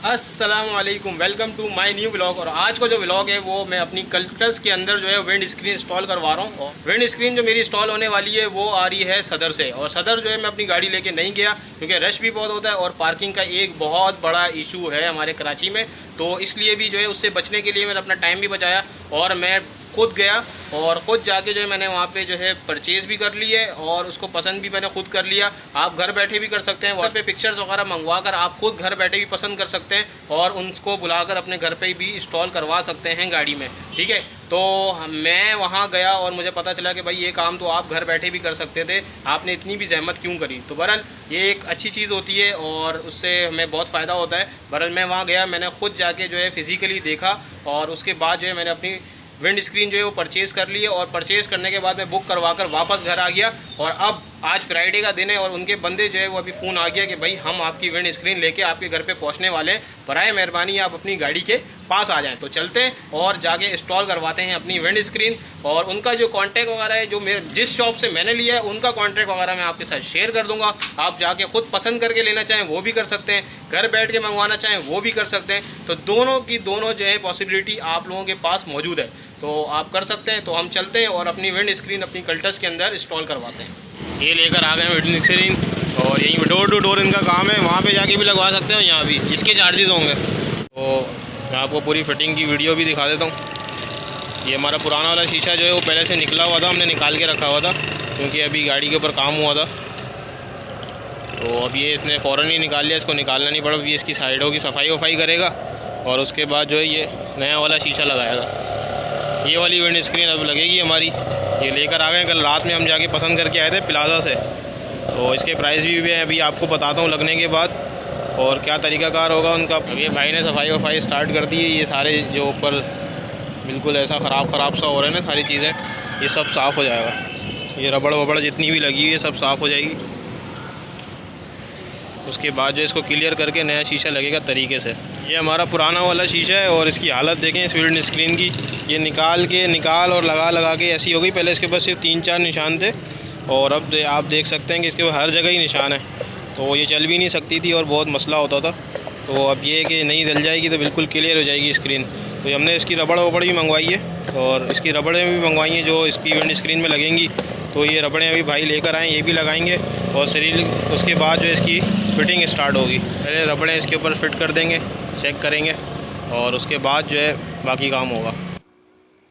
अस्सलामुअलैकुम, welcome to my new vlog. और आज का जो व्लॉग है वो मैं अपनी कल्टस के अंदर जो है विंड स्क्रीन इंस्टॉल करवा रहा हूँ। विंड स्क्रीन जो मेरी इंस्टॉल होने वाली है वो आ रही है सदर से। और सदर जो है मैं अपनी गाड़ी लेके नहीं गया क्योंकि रश भी बहुत होता है और पार्किंग का एक बहुत बड़ा इशू है हमारे कराची में। तो इसलिए भी जो है उससे बचने के लिए मैंने अपना टाइम भी बचाया और मैं खुद गया और ख़ुद जाके जो है मैंने वहाँ पे जो है परचेज़ भी कर ली है और उसको पसंद भी मैंने खुद कर लिया। आप घर बैठे भी कर सकते हैं, व्हाट्सएप पे पिक्चर्स वगैरह मंगवा कर आप खुद घर बैठे भी पसंद कर सकते हैं और उनको बुलाकर अपने घर पे भी इंस्टॉल करवा सकते हैं गाड़ी में। ठीक है, तो मैं वहाँ गया और मुझे पता चला कि भाई ये काम तो आप घर बैठे भी कर सकते थे, आपने इतनी भी जहमत क्यों करी। तो बहरहाल ये एक अच्छी चीज़ होती है और उससे हमें बहुत फ़ायदा होता है। बहरहाल मैं वहाँ गया, मैंने खुद जाके जो है फ़िज़िकली देखा और उसके बाद जो है मैंने अपनी विंड स्क्रीन जो है वो परचेज़ कर ली है। और परचेज़ करने के बाद मैं बुक करवा कर वापस घर आ गया। और अब आज फ्राइडे का दिन है और उनके बंदे जो है वो अभी फ़ोन आ गया कि भाई हम आपकी विंड स्क्रीन लेके आपके घर पे पहुंचने वाले हैं, बराए मेहरबानी आप अपनी गाड़ी के पास आ जाएं। तो चलते हैं और जाके इंस्टॉल करवाते हैं अपनी विंड स्क्रीन। और उनका जो कॉन्टैक्ट वगैरह है, जो मेरे जिस शॉप से मैंने लिया है उनका कॉन्टैक्ट वगैरह मैं आपके साथ शेयर कर दूँगा। आप जाके ख़ुद पसंद करके लेना चाहें वो भी कर सकते हैं, घर बैठ के मंगवाना चाहें वो भी कर सकते हैं। तो दोनों की दोनों जो है पॉसिबिलिटी आप लोगों के पास मौजूद है, तो आप कर सकते हैं। तो हम चलते हैं और अपनी विंड स्क्रीन अपनी कल्टस के अंदर इंस्टॉल करवाते हैं। ये लेकर आ गए हैं विंड स्क्रीन और यहीं पर डोर टू डोर इनका काम है, वहाँ पे जाके भी लगवा सकते हैं, यहाँ भी इसके चार्जेस होंगे। तो मैं आपको पूरी फिटिंग की वीडियो भी दिखा देता हूँ। ये हमारा पुराना वाला शीशा जो है वो पहले से निकला हुआ था, हमने निकाल के रखा हुआ था क्योंकि अभी गाड़ी के ऊपर काम हुआ था। तो अब ये इसने फ़ौरन ही निकाल लिया, इसको निकालना नहीं पड़ा। अभी इसकी साइडों की सफाई वफाई करेगा और उसके बाद जो है ये नया वाला शीशा लगाएगा। ये वाली विंड स्क्रीन अब लगेगी हमारी। ये लेकर आ गए, कल रात में हम जाके पसंद करके आए थे प्लाजा से। तो इसके प्राइस भी हैं, अभी आपको बताता हूँ लगने के बाद और क्या तरीक़ाकार होगा उनका। ये भाई ने सफाई वफाई स्टार्ट कर दी है। ये सारे जो ऊपर बिल्कुल ऐसा ख़राब सा हो रहा है ना सारी चीज़ें, ये सब साफ़ हो जाएगा। ये रबड़ वबड़ जितनी भी लगी हुई है सब साफ़ हो जाएगी। उसके बाद जो इसको क्लियर करके नया शीशा लगेगा तरीके से। ये हमारा पुराना वाला शीशा है और इसकी हालत देखें इस विंड स्क्रीन की। ये निकाल और लगा के ऐसी हो गई। पहले इसके पास सिर्फ 3-4 निशान थे और अब आप देख सकते हैं कि इसके हर जगह ही निशान है। तो ये चल भी नहीं सकती थी और बहुत मसला होता था। तो अब ये कि नहीं जल जाएगी तो बिल्कुल क्लियर हो जाएगी स्क्रीन। तो हमने इसकी रबड़ वबड़ भी मंगवाई है और इसकी रबड़ें भी मंगवाई हैं जो इसकी विंड स्क्रीन में लगेंगी। तो ये रबड़ें अभी भाई लेकर आए, ये भी लगाएंगे और उसके बाद जो इसकी फिटिंग स्टार्ट होगी। पहले रबड़ें इसके ऊपर फिट कर देंगे, चेक करेंगे और उसके बाद जो है बाकी काम होगा।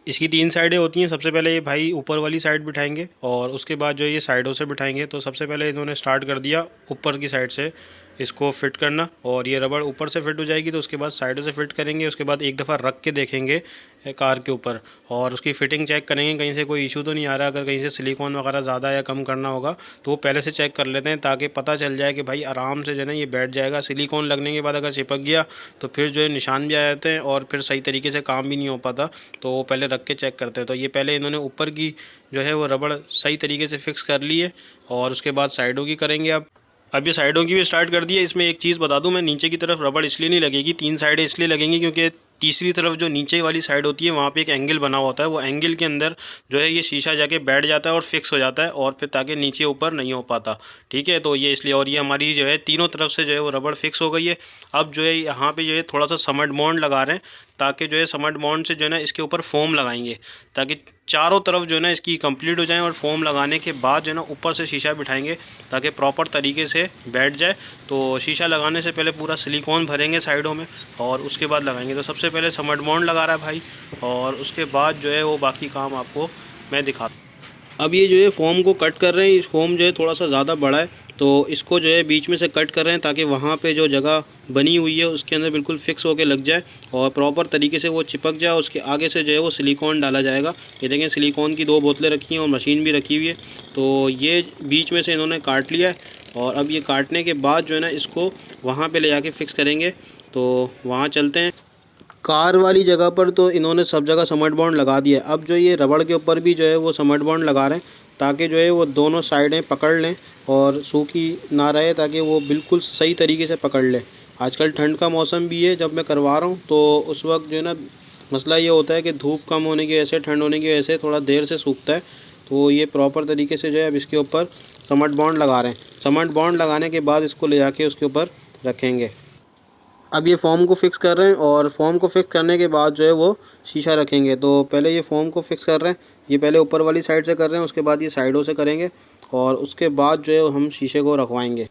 इसकी 3 साइडें होती हैं। सबसे पहले ये भाई ऊपर वाली साइड बिठाएंगे और उसके बाद जो ये साइडों से बिठाएंगे। तो सबसे पहले इन्होंने स्टार्ट कर दिया ऊपर की साइड से इसको फिट करना और ये रबड़ ऊपर से फिट हो जाएगी। तो उसके बाद साइडों से फिट करेंगे। उसके बाद एक दफ़ा रख के देखेंगे कार के ऊपर और उसकी फ़िटिंग चेक करेंगे कहीं से कोई इशू तो नहीं आ रहा। अगर कहीं से सिलिकॉन वगैरह ज़्यादा या कम करना होगा तो वो पहले से चेक कर लेते हैं ताकि पता चल जाए कि भाई आराम से जो है ना ये बैठ जाएगा। सिलिकॉन लगने के बाद अगर चिपक गया तो फिर जो है निशान भी आ जाते हैं और फिर सही तरीके से काम भी नहीं हो पाता। तो वो पहले रख के चेक करते हैं। तो ये पहले इन्होंने ऊपर की जो है वो रबड़ सही तरीके से फ़िक्स कर ली है और उसके बाद साइडों की करेंगे। अब ये साइडों की भी स्टार्ट कर दी है। इसमें एक चीज़ बता दूं मैं, नीचे की तरफ रबड़ इसलिए नहीं लगेगी, 3 साइडें इसलिए लगेंगी क्योंकि तीसरी तरफ जो नीचे वाली साइड होती है वहाँ पे एक एंगल बना होता है। वो एंगल के अंदर जो है ये शीशा जाके बैठ जाता है और फिक्स हो जाता है और फिर ताकि नीचे ऊपर नहीं हो पाता। ठीक है, तो ये इसलिए। और ये हमारी जो है तीनों तरफ से जो है वो रबड़ फिक्स हो गई है। अब जो है यहाँ पे जो है थोड़ा सा समड बॉन्ड लगा रहे हैं ताकि जो है समड बॉन्ड से जो है ना इसके ऊपर फोम लगाएंगे ताकि चारों तरफ जो है ना इसकी कंप्लीट हो जाए। और फोम लगाने के बाद जो है ना ऊपर से शीशा बिठाएंगे ताकि प्रॉपर तरीके से बैठ जाए। तो शीशा लगाने से पहले पूरा सिलिकॉन भरेंगे साइडों में और उसके बाद लगाएंगे। तो सबसे पहले समड बॉन्ड लगा रहा है भाई और उसके बाद जो है वो बाकी काम आपको मैं दिखाता हूँ। अब ये जो है फ़ोम को कट कर रहे हैं। इस फ़ोम जो है थोड़ा सा ज़्यादा बड़ा है तो इसको जो है बीच में से कट कर रहे हैं ताकि वहाँ पे जो जगह बनी हुई है उसके अंदर बिल्कुल फ़िक्स होके लग जाए और प्रॉपर तरीके से वो चिपक जाए। उसके आगे से जो है वो सिलिकॉन डाला जाएगा। ये देखें सिलिकॉन की 2 बोतलें रखी हैं और मशीन भी रखी हुई है। तो ये बीच में से इन्होंने काट लिया है और अब ये काटने के बाद जो है ना इसको वहाँ पर ले जाके फ़िक्स करेंगे। तो वहाँ चलते हैं। कार वाली जगह पर तो इन्होंने सब जगह समड बॉन्ड लगा दिया है। अब जो ये रबड़ के ऊपर भी जो है वो समड बॉन्ड लगा रहे हैं ताकि जो है वो दोनों साइडें पकड़ लें और सूखी ना रहे, ताकि वो बिल्कुल सही तरीके से पकड़ ले। आजकल ठंड का मौसम भी है जब मैं करवा रहा हूँ तो उस वक्त जो है ना मसला ये होता है कि धूप कम होने की वजह से, ठंड होने की वजह से थोड़ा देर से सूखता है। तो ये प्रॉपर तरीके से जो है अब इसके ऊपर समड बॉन्ड लगा रहे हैं। समड बॉन्ड लगाने के बाद इसको ले जाके उसके ऊपर रखेंगे। अब ये फ़ोम को फ़िक्स कर रहे हैं और फ़ोम को फ़िक्स करने के बाद जो है वो शीशा रखेंगे। तो पहले ये फ़ोम को फ़िक्स कर रहे हैं, ये पहले ऊपर वाली साइड से कर रहे हैं, उसके बाद ये साइडों से करेंगे और उसके बाद जो है हम शीशे को रखवाएंगे।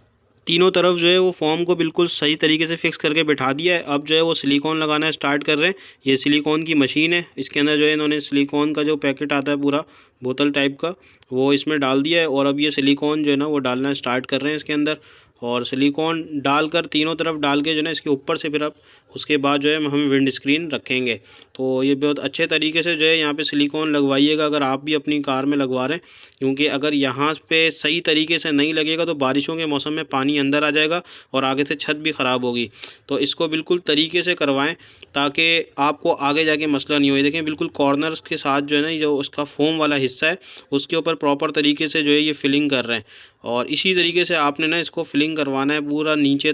तीनों तरफ जो है वो फ़ोम को बिल्कुल सही तरीके से फ़िक्स करके बिठा दिया है। अब जो है वो सिलिकॉन लगाना स्टार्ट कर रहे हैं। ये सिलिकॉन की मशीन है, इसके अंदर जो है इन्होंने सिलिकॉन का जो पैकेट आता है पूरा बोतल टाइप का, वो इसमें डाल दिया है और अब ये सिलिकॉन जो है ना वो डालना स्टार्ट कर रहे हैं इसके अंदर। और सिलिकॉन डालकर तीनों तरफ डाल के जो है ना इसके ऊपर से फिर अब उसके बाद जो है हम विंड स्क्रीन रखेंगे। तो ये बहुत अच्छे तरीके से जो है यहाँ पे सिलिकॉन लगवाइएगा अगर आप भी अपनी कार में लगवा रहे हैं, क्योंकि अगर यहाँ पे सही तरीके से नहीं लगेगा तो बारिशों के मौसम में पानी अंदर आ जाएगा और आगे से छत भी ख़राब होगी। तो इसको बिल्कुल तरीके से करवाएं ताकि आपको आगे जाके मसला नहीं हो। ये देखें बिल्कुल कॉर्नर्स के साथ जो है ना जो उसका फोम वाला हिस्सा है उसके ऊपर प्रॉपर तरीके से जो है ये फिलिंग कर रहे हैं और इसी तरीके से आपने ना इसको फिलिंग करवाना है पूरा नीचे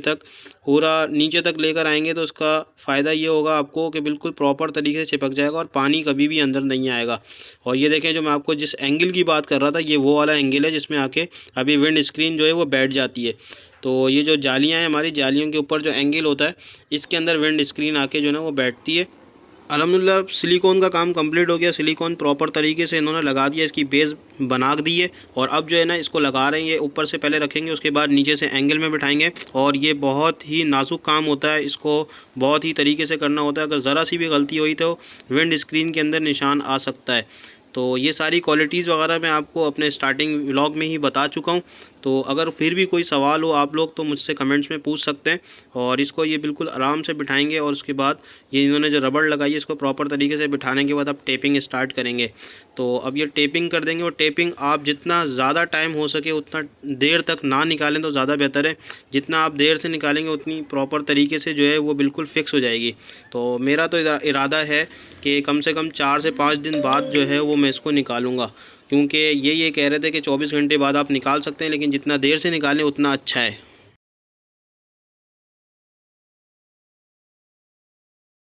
तक लेकर आएंगे तो इसका फ़ायदा ये होगा आपको कि बिल्कुल प्रॉपर तरीके से चिपक जाएगा और पानी कभी भी अंदर नहीं आएगा। और ये देखें जो मैं आपको जिस एंगल की बात कर रहा था ये वो वाला एंगल है जिसमें आके अभी विंड स्क्रीन जो है वो बैठ जाती है। तो ये जो जालियाँ हैं हमारी जालियों के ऊपर जो एंगल होता है इसके अंदर विंड स्क्रीन आके जो है ना वो बैठती है। अल्हम्दुलिल्लाह सिलिकॉन का काम कंप्लीट हो गया, सिलिकॉन प्रॉपर तरीके से इन्होंने लगा दिया, इसकी बेस बना दी है और अब जो है ना इसको लगा रहे हैं। ये ऊपर से पहले रखेंगे उसके बाद नीचे से एंगल में बिठाएंगे और ये बहुत ही नाजुक काम होता है, इसको बहुत ही तरीके से करना होता है। अगर ज़रा सी भी गलती हुई तो विंड स्क्रीन के अंदर निशान आ सकता है। तो ये सारी क्वालिटीज़ वगैरह मैं आपको अपने स्टार्टिंग व्लॉग में ही बता चुका हूँ। तो अगर फिर भी कोई सवाल हो आप लोग तो मुझसे कमेंट्स में पूछ सकते हैं। और इसको ये बिल्कुल आराम से बिठाएंगे और उसके बाद ये इन्होंने जो रबड़ लगाई है इसको प्रॉपर तरीके से बिठाने के बाद आप टेपिंग स्टार्ट करेंगे। तो अब ये टेपिंग कर देंगे और टेपिंग आप जितना ज़्यादा टाइम हो सके उतना देर तक ना निकालें तो ज़्यादा बेहतर है। जितना आप देर से निकालेंगे उतनी प्रॉपर तरीके से जो है वो बिल्कुल फ़िक्स हो जाएगी। तो मेरा तो इरादा है कि कम से कम 4 से 5 दिन बाद जो है वो मैं इसको निकालूँगा, क्योंकि ये कह रहे थे कि 24 घंटे बाद आप निकाल सकते हैं, लेकिन जितना देर से निकालें उतना अच्छा है।